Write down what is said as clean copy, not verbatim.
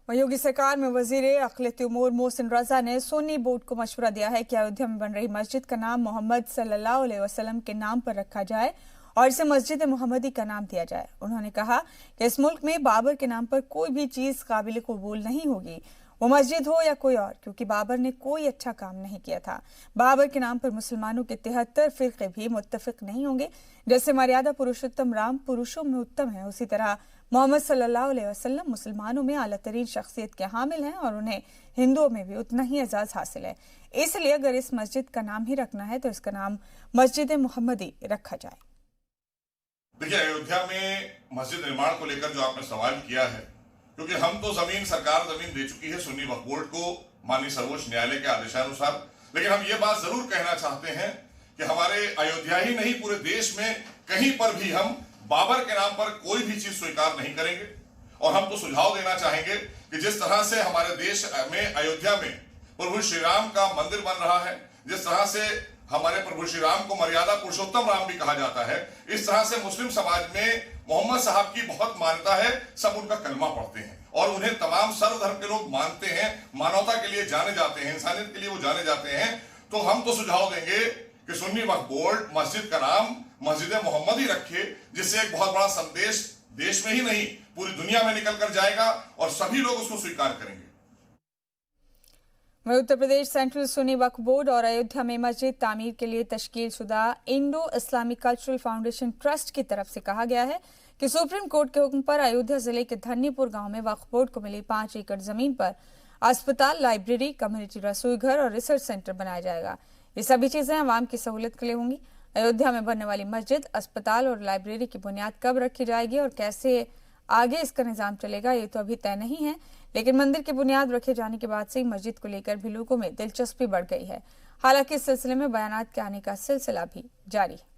योगी सरकार में वजीर अक़लियती उमूर मोहसिन रजा ने सुन्नी बोर्ड को मशवरा दिया है कि अयोध्या में बन रही मस्जिद का नाम मोहम्मद सल्लल्लाहु अलैहि वसल्लम के नाम पर रखा जाए और इसे मस्जिद मोहम्मदी का नाम दिया जाए। उन्होंने कहा कि इस मुल्क में बाबर के नाम पर कोई भी चीज काबिल कबूल नहीं होगी, वो मस्जिद हो या कोई और, क्योंकि बाबर ने कोई अच्छा काम नहीं किया था। बाबर के नाम पर मुसलमानों के 73 फिरके भी मुत्तफिक नहीं होंगे। जैसे मर्यादा पुरुषोत्तम राम पुरुषों में उत्तम है, उसी तरह मोहम्मद सल्लल्लाहु अलैहि वसल्लम मुसलमानों में आला तरीन शख्सियत के हामिल हैं और उन्हें हिंदुओं में भी उतना ही एजाज हासिल है। इसलिए अगर इस मस्जिद का नाम ही रखना है तो इसका नाम मस्जिद मोहम्मदी रखा जाए। देखिए, अयोध्या में मस्जिद निर्माण को लेकर जो आपने सवाल किया है, क्योंकि हम तो सरकार जमीन दे चुकी है सुन्नी वक्फ बोर्ड को माननीय सर्वोच्च न्यायालय के आदेशानुसार, लेकिन हम ये बात जरूर कहना चाहते हैं कि हमारे अयोध्या ही नहीं पूरे देश में कहीं पर भी हम बाबर के नाम पर कोई भी चीज स्वीकार नहीं करेंगे। और हम तो सुझाव देना चाहेंगे कि जिस तरह से हमारे देश में अयोध्या में प्रभु श्री राम का मंदिर बन रहा है, जिस तरह से हमारे प्रभु श्री राम को मर्यादा पुरुषोत्तम राम भी कहा जाता है, इस तरह से मुस्लिम समाज में मोहम्मद साहब की बहुत मान्यता है। सब उनका कलमा पढ़ते हैं और उन्हें तमाम सर्वधर्म के लोग मानते हैं, मानवता के लिए जाने जाते हैं, इंसानियत के लिए वो जाने जाते हैं। तो हम तो सुझाव देंगे कि सुन्नी वक्फ बोर्ड मस्जिद का नाम मस्जिद मोहम्मदी रखे, जिससे एक बहुत बड़ा संदेश देश में ही नहीं पूरी दुनिया में निकल कर जाएगा और सभी लोग उसको स्वीकार करेंगे। उत्तर प्रदेश सेंट्रल सुन्नी वक्फ बोर्ड और अयोध्या में मस्जिद तामीर के लिए तश्कील शुदा Indo Islamic cultural foundation trust की तरफ से कहा गया है कि सुप्रीम कोर्ट के हुक्म पर अयोध्या जिले के धन्नीपुर गांव में वक्फ बोर्ड को मिली 5 एकड़ जमीन पर अस्पताल, लाइब्रेरी, कम्युनिटी रसोई घर और रिसर्च सेंटर बनाया जाएगा। ये सभी चीजें आवाम की सहूलियत के लिए होंगी। अयोध्या में बनने वाली मस्जिद, अस्पताल और लाइब्रेरी की बुनियाद कब रखी जाएगी और कैसे आगे इसका निजाम चलेगा, ये तो अभी तय नहीं है, लेकिन मंदिर की बुनियाद रखे जाने के बाद से ही मस्जिद को लेकर भी लोगों में दिलचस्पी बढ़ गई है। हालांकि इस सिलसिले में बयानात के आने का सिलसिला भी जारी है।